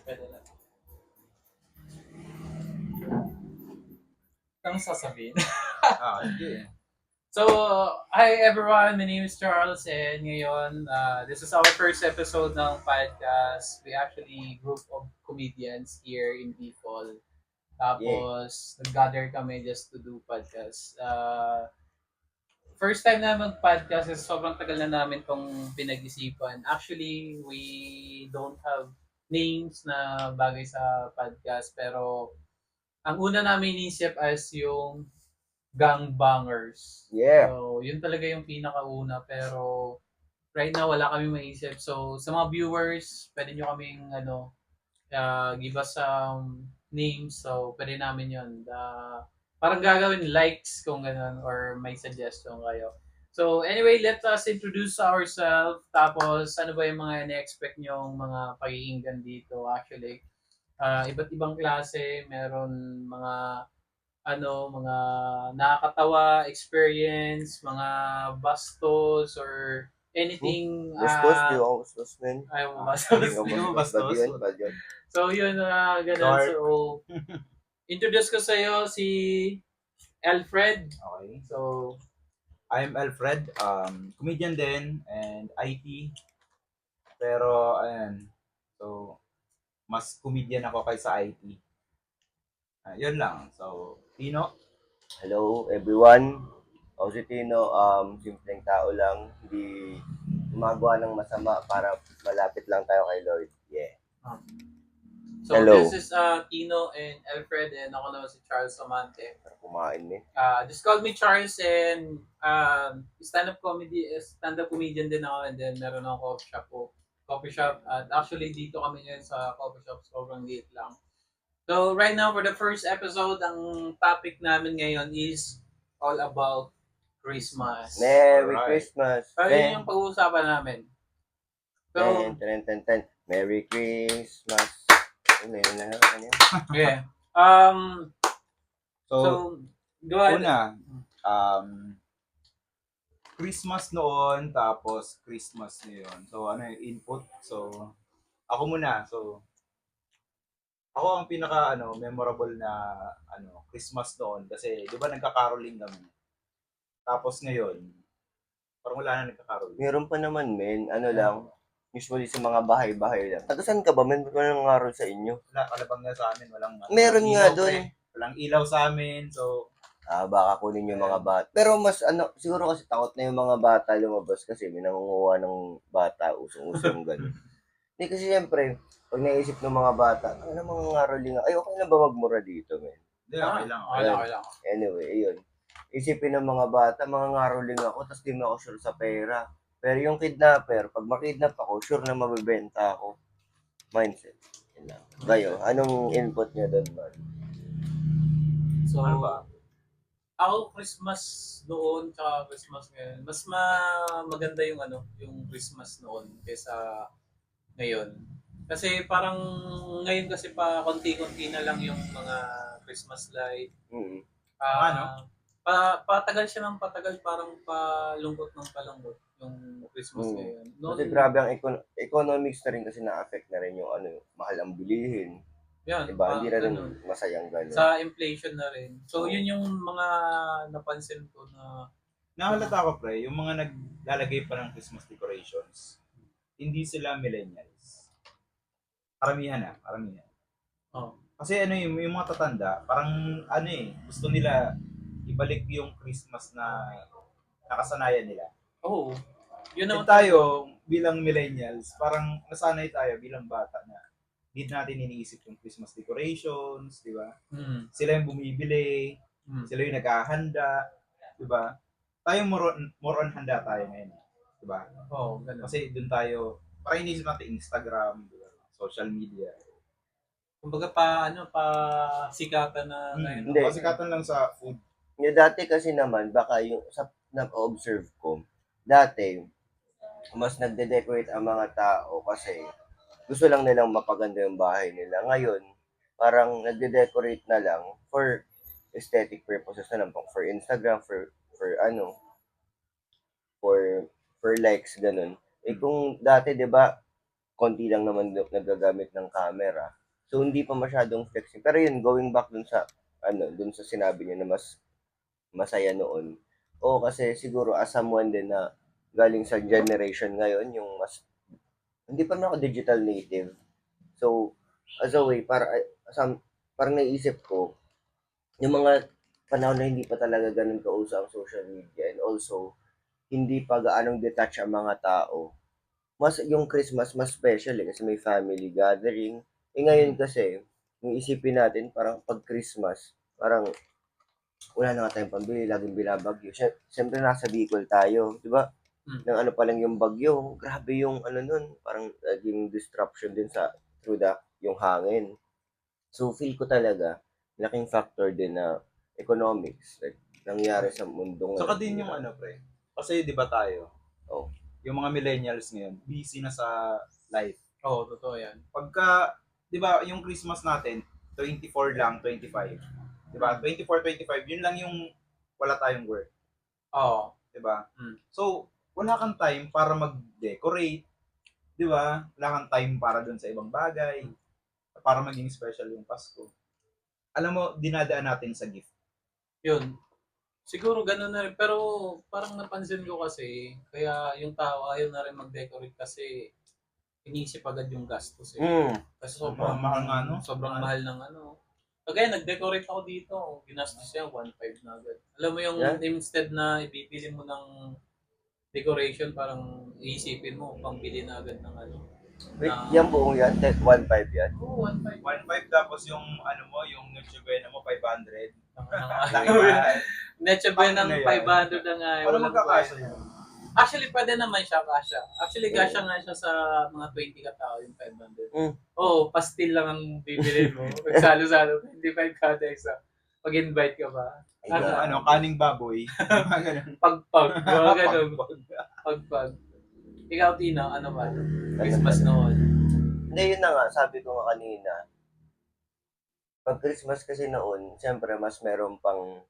Pwede na. Anong sasabihin? Sige. So, hi everyone, my name is Charles and ngayon, this is our first episode ng podcast. We actually group of comedians here in Bicol. Yeah. Tapos, nag-gather kami just to do podcast. First time na mag-podcast is sobrang tagal na namin tong pinag-isipan. Actually, we don't have names na bagay sa podcast pero ang una namin inisip as yung gangbangers. Yeah. So, yun talaga yung pinakauna pero right now wala kami maisip. So, sa mga viewers, pwede nyo kaming give us some names. So, pwede namin yun. Parang gagawin likes kung ganun or may suggestion kayo. So, anyway, let us introduce ourselves. Tapos, ano ba yung mga na-expect nyong mga pakikinggan dito? Actually, iba't ibang klase. Meron mga nakakatawa, experience, mga bastos, or anything. Bastos, di ako bastos, men. Ayaw mo bastos. Hindi mo bastos. Bad yun. So, yun, ganun. Dark. So, introduce ko sa'yo si Alfred. Okay. So, I'm Alfred, comedian din, and IT. Pero, ayan. So, mas comedian ako kaysa IT. Yun lang. So, Tino? Hello everyone. Ako si Tino, simpleng tao lang, hindi gumagawa ng masama para malapit lang tayo kay Lord. Yeah. so Hello. this is Tino and Alfred and ako naman si Charles Amante. Para kumain eh. Just call me Charles and stand-up comedian din ako and then meron akong coffee shop. At actually dito kami ngayon sa coffee shop, sobrang liit lang. So right now for the first episode, ang topic namin ngayon is all about Christmas. Merry Alright. Christmas. So yun yung pag-uusapan namin. So, Merry Christmas. Ano yun na ano yun? yeah. So, So, go ahead. una, Christmas noon, tapos Christmas ngayon. So, ano yung input? So, ako muna. So, ako ang pinaka memorable na Christmas noon kasi 'di ba nagka-caroling kami. Tapos ngayon, parang wala na nagka-caroling. Meron pa naman, men. Ano lang, usually sa mga bahay-bahay lang. Taga saan ka ba, men? Ba't wala nang araw sa inyo? Wala, kalabang nga sa amin, walang Meron nga ilaw, doon. pre. Walang ilaw sa amin. So, Baka kunin yung mga bata. Pero mas siguro kasi takot na yung mga bata lumabas kasi may nangunguha ng bata, usong-uso yung ganun. Hindi kasi siyempre, pag naisip ng mga bata, ano mga ngaroling, ay okay na ba magmura dito, men? hindi, okay lang. Okay lang. Anyway, ayun. Isipin ng mga bata, mga ngaroling ako, tapos di mo ako sure sa pera. Pero yung kidnapper, pag makidnap ako, sure na mabibenta ako. Mindset. Yun lang. Kayo, anong input niya doon, man? So, Ano ba? ako Christmas noon tsaka Christmas ngayon, mas maganda yung yung Christmas noon kaysa ngayon. Kasi parang ngayon kasi pa konti-konti na lang yung mga Christmas light. Mm. Patagal siya ng patagal, parang palungkot ng palungkot yung Christmas ngayon. Kasi grabe ang economics na rin kasi na-affect na rin yung mahal ang bilihin. Yan, Diba? Hindi na rin ganun. masayang gano'n. Sa inflation na rin. So, yun yung mga napansin ko na Nahalata ko, pre, yung mga naglalagay pa ng Christmas decorations, hindi sila millennials. Paramihan. oh, Kasi yung mga tatanda, parang gusto nila ibalik yung Christmas na nakasanayan nila. oh, yun At naman tayo, bilang millennials, parang nasanay tayo bilang bata na hindi natin iniisip yung Christmas decorations, di ba? Sila yung bumibili, sila yung naghahanda, di ba? Tayo more on handa tayo ngayon, di ba? Oh, ganun. Kasi doon tayo, parang iniisip natin Instagram, di ba? Social media. Kumbaga sikatan na ngayon. Hindi. Pasikatan lang sa food. Yung dati kasi naman, baka yung sa nag-observe ko, dati, mas nagde-decorate ang mga tao kasi gusto lang nilang mapaganda yung bahay nila. Ngayon, parang nagde-decorate na lang for aesthetic purposes na lang, for Instagram, for for likes, ganun. Eh kung dati, di ba, konti lang naman nagagamit ng camera. So, hindi pa masyadong flexing. Pero yun, going back dun sa sinabi niyo na mas masaya noon. Oo, kasi siguro as someone din na galing sa generation ngayon, yung mas, hindi pa naman ako digital native. So, as a way, parang naisip ko, yung mga panahon na hindi pa talaga ganun kauso ang social media and also, hindi pa gaanong detach ang mga tao. Mas yung Christmas mas special kasi may family gathering. Ngayon kasi, yung isipin natin parang pag Christmas, parang wala na nga tayong pambili, laging binabagyo. Siyempre nasa Bicol tayo, di ba? Mm. Nang ano pa lang yung bagyo, grabe yung ano nun, parang naging disruption din through yung hangin. So feel ko talaga, laking factor din na economics, like, nangyari sa mundo ngayon. Saka din yung ano, pre. Kasi di ba tayo, Oh. yung mga millennials ngayon, busy na sa life. Oo, totoo yan. Pagka, di ba, yung Christmas natin, 24 lang, 25. Di ba? 24, 25, yun lang yung wala tayong work. Oo. Di ba? Mm. So, wala kang time para mag-decorate. Di ba? Wala kang time para dun sa ibang bagay. Para maging special yung Pasko. Alam mo, dinadaan natin sa gift. Yun. Siguro ganun na rin. Pero parang napansin ko kasi, kaya yung tao ayaw na rin mag-decorate kasi inisip agad yung gastos eh. Mm. Kasi sobrang Mahal nga, no? Sobrang mahal ng ano. Kagaya nag-decorate ako dito, ginastos siya 1.5 na agad. Alam mo yung Yeah. instead na ibibili mo ng decoration, parang iisipin mo pambili na agad ng ano. Wait, Na, yan buong yan? 1.5 yan? Oo, 1.5. 1.5 tapos yung ano mo, yung Noche Buena mo, 500. Necha ba ng Ano yan? 500 na nga. Paano walang magkakasya kwenta. yun? Actually, pwede naman siya kasya. Actually, kasya nga siya sa mga 20 katao yung 500. Mm. Oo, pastil lang ang bibili mo. Salo-salo, 25 kada isa. Pag-invite ka ba? Ano, kaning baboy. Ganun. Pagpag. Mga ganun. Pagpag. Ikaw, Tino, ano ba? Christmas noon. Hindi, yun na nga, sabi ko nga kanina, pag Christmas kasi noon, siyempre mas meron pang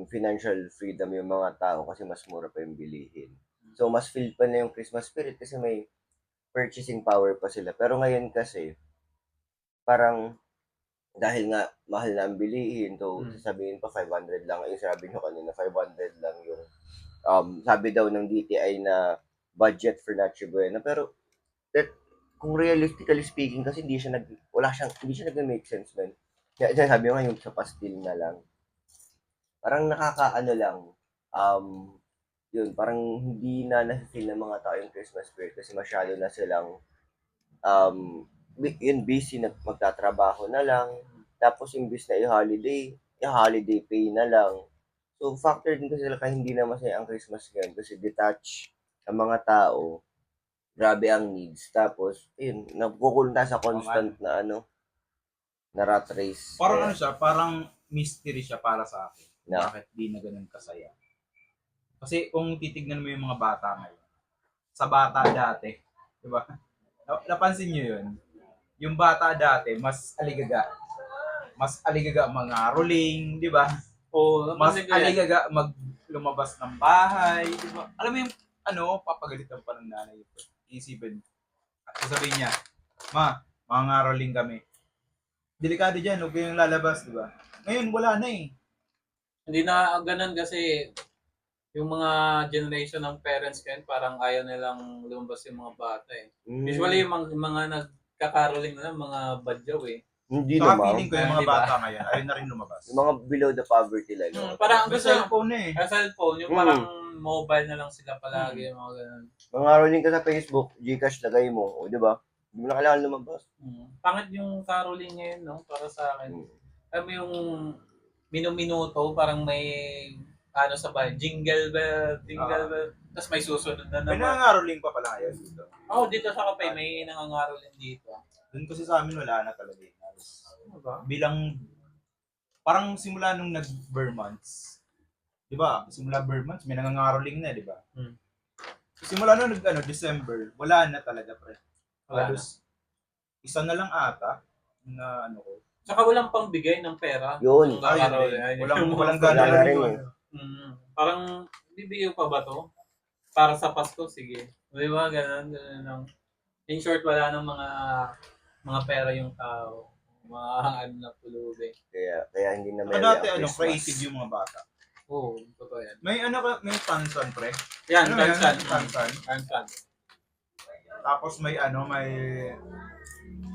financial freedom yung mga tao kasi mas mura pa yung bilihin. So, mas feel pa na yung Christmas spirit kasi may purchasing power pa sila. Pero ngayon kasi, parang dahil nga mahal na ang bilihin, so sasabihin pa 500 lang. Yung sabi nyo kanina, 500 lang yung sabi daw ng DTI na budget for Noche Buena. Pero kung realistically speaking kasi hindi siya nag-make sense, man. Kaya sabi ko nga yung sa pastil na lang. Parang nakakaano lang, yun, parang hindi na na-feel ng mga tao yung Christmas spirit kasi masyado na silang, yun, busy na magtatrabaho na lang. Tapos imbis na i-holiday pay na lang. So, factor din kasi sila kaya hindi na masaya ang Christmas ngayon kasi detach ang mga tao, grabe ang needs. Tapos, yun, nagkukulong tayo sa constant na na rat race. Parang ano siya, parang mystery siya para sa akin. Na. Bakit di na ganun kasaya? Kasi kung titignan mo yung mga bata ngayon, sa bata dati, di ba? Napansin nyo yun? Yung bata dati, mas aligaga. Mas aligaga mga rolling, di ba? Oo, Mas napansin ko yan. aligaga lumabas ng bahay, di ba? Alam mo yung papagalitan pa ng nanay. Isipin. Sasabihin niya, mga rolling kami. Delikado dyan, huwag kayong lalabas, di ba? Ngayon, wala na eh. Hindi na ganun kasi yung mga generation ng parents ngayon, parang ayaw nilang lumabas yung mga bata eh. Usually, yung mga nagkakaroling na mga badyaw eh. Hindi Saka naman. feeling ko yung mga Di ba? bata ngayon, ayaw na rin lumabas. Yung mga below the poverty level. Parang ang May gusto cellphone na eh. sa cellphone, yung parang mobile na lang sila palagi, mga ganun. Mga rolling ka sa Facebook, Gcash lagay mo, o di ba? Hindi mo na kailangan lumabas. Pangit yung caroling ngayon, no? Para sa akin. Mm. Alam mo yung minuto, parang may ano sa bahay, jingle bell, tapos may susunod na May naman. nangangaroling pa pala ngayon dito. Dito sa Kapay, may nangangaroling dito. Doon kasi sa amin wala na talaga eh. Ano ba? Bilang, parang simula nung nag-bare months, di ba? Simula bare months, may nangangaroling na, di ba? Simula nung December, wala na talaga, pre. Wala Halos, isa na lang ata, na ko. Saka walang pangbigay ng pera. Yun. Yung kakaroling. Walang Wala na rin gano'n. eh. Parang, bibigyan pa ba to? Para sa Pasko, sige. Di ba? Ganun lang. In short, wala nang mga pera yung tao. Mga ano na pulubi. Kaya hindi na Saka merry dati, ang Christmas. creative yung mga bata. Oo, totoo yan. May may tansan, pre. Yan, Ano yan? kansan. Tansan. Kansan. Tapos may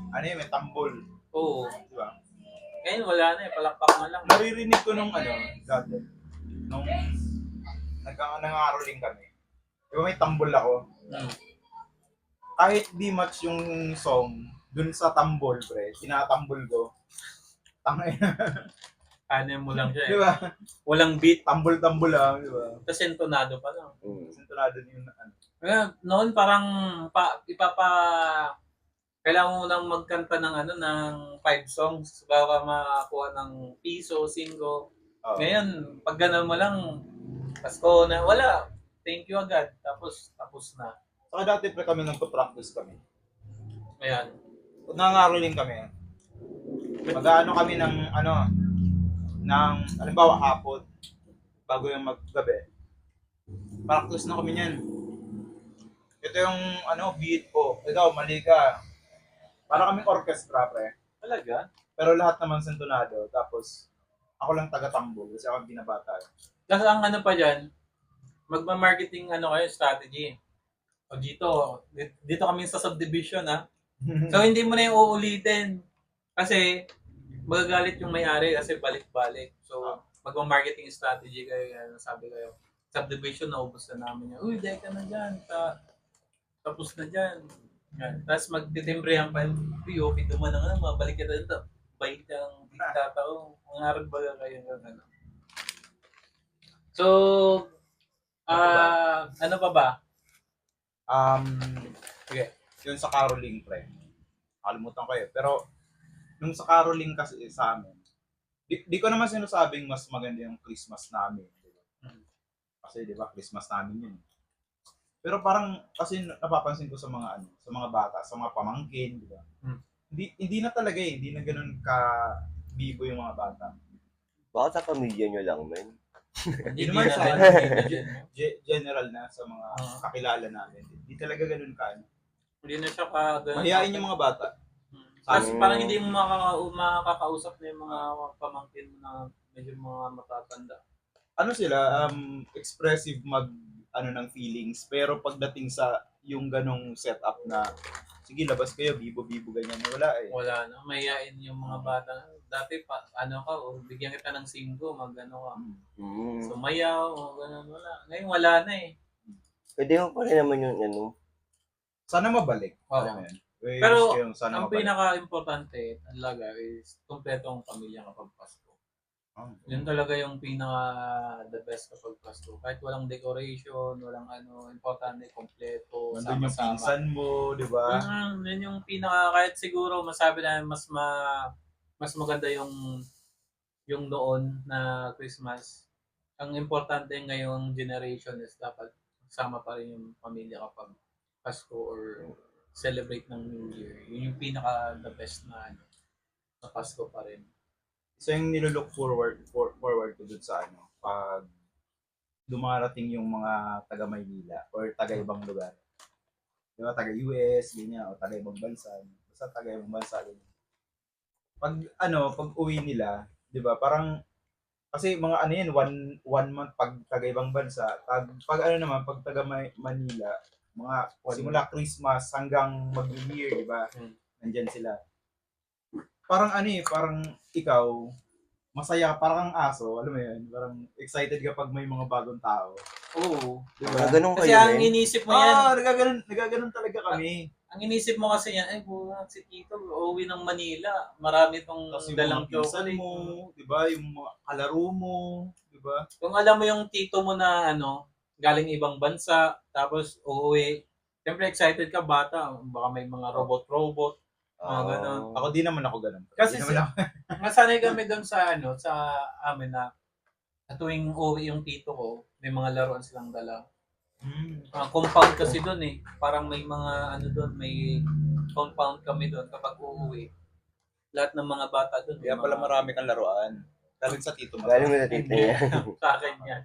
may tambol. Oo. Di ba? Ngayon, wala na eh. Palakpak na lang. Naririnig ko nung dati. Nung nangangaroling kami. Di ba may tambol ako? Hmm. Kahit di match yung song, dun sa tambol, pre, tinatambol ko. Tangay na. Ano mo lang siya Di eh. ba? Walang beat. Tambol-tambol lang, di ba? Tapos entonado pa lang. Sintonado niyo yung Kaya noon parang kailangan mo nang magkanta ng 5 songs para makakuha ng piso, 5. Ngayon, pag gano'n mo lang, Pasko na, wala. Thank you agad. Tapos na. Saka dati pre kami nagpa-practice kami. Ayan. Kung nangangaroling kami, mag-ano kami ng halimbawa hapon, bago yung maggabi. Practice na kami niyan. Ito yung beat ko. Ikaw, mali ka. Para kaming orchestra, pre. Talaga? Pero lahat naman sintonado. Tapos, ako lang taga-tambol kasi ako ang binabata. Kasi ang ano pa dyan, magma-marketing kayo, strategy. O dito kami sa subdivision ha. So hindi mo na yung uulitin. Kasi magagalit yung may-ari kasi balik-balik. So magma-marketing strategy kayo, sabi kayo. Subdivision, naubos na namin yan. Uy, deka na dyan. Tapos na dyan. Yan. Tapos magtitimbrehan pa yung POP naman ng mabalik ka dito. Bait ang diktatao. Ang harap ba kayo ng So, ano pa ba? Sige. Yun sa caroling, pre. Kalimutan ko eh. Pero, nung sa caroling kasi sa amin, di ko naman sinasabing mas maganda yung Christmas namin. Diba? Kasi, di ba, Christmas namin yun. Pero parang, kasi napapansin ko sa mga bata, sa mga pamangkin, di ba? Hindi na talaga eh. Hindi na ganun ka-bibo yung mga bata. Baka sa pamilya nyo lang, men. Hindi naman sa general na sa mga kakilala namin. Hindi talaga ganun ka. Hindi na siya Mahihain yung mga bata. Kasi parang hindi mo makakausap na yung mga pamangkin mo na medyo mga matatanda. Ano sila, expressive ng feelings, pero pagdating sa yung ganong setup na sige, labas kayo, bibo-bibo, ganyan, wala eh. Wala na, mahihain yung mga bata. Dati bigyan kita ng 5, ka. Sumayaw, gano'n, wala. Ngayon wala na eh. Pwede mo pa rin naman yung Sana mabalik. Oo. Ways Pero yung sana ang mabalik. pinaka-importante talaga is kumpleto ang pamilya kapag Pasko. Yun talaga yung the best kapag Pasko. Kahit walang decoration, walang importante, kompleto, Nandun yung sama-sama. pinsan mo, di ba? Yun yung kahit siguro masabi na mas maganda yung noon na Christmas. Ang importante ngayong generation is dapat sama pa rin yung pamilya kapag Pasko or celebrate ng New Year. Yun yung the best na Pasko pa rin. Isa yung nilook forward ko dun sa pag dumarating yung mga taga Maynila or taga ibang lugar. Di ba, taga US, ganyan, o taga ibang bansa. Basta taga ibang bansa, ganyan. Pag uwi nila, di ba, parang, kasi mga one month pag taga ibang bansa, pag taga Manila, mga simula Christmas hanggang mag-New Year, di ba, nandyan sila. Parang parang ikaw, masaya, parang ang aso, alam mo yun, parang excited kapag may mga bagong tao. Oo. Diba? Ganun Kasi kayo, ang men. inisip mo yan, Nagaganon talaga kami. ang inisip mo kasi yan, si Tito, uuwi ng Manila, marami itong Tapos yung dalang mga pinsan chocolate. mo, di ba, yung mga kalaro mo, di ba? Kung alam mo yung tito mo na galing ibang bansa, tapos uuwi, siyempre excited ka bata, baka may mga robot, mga ganun. Ako di naman ako ganun. Kasi Di naman ako. nasanay kami doon sa amin na tuwing uuwi yung tito ko, may mga laruan silang dala. Compound kasi doon eh. Parang may mga may compound kami doon kapag uuwi. Lahat ng mga bata doon. Kaya pala marami kang laruan. Galing sa tito mo. Galing mo na tito niya. Sa akin yan.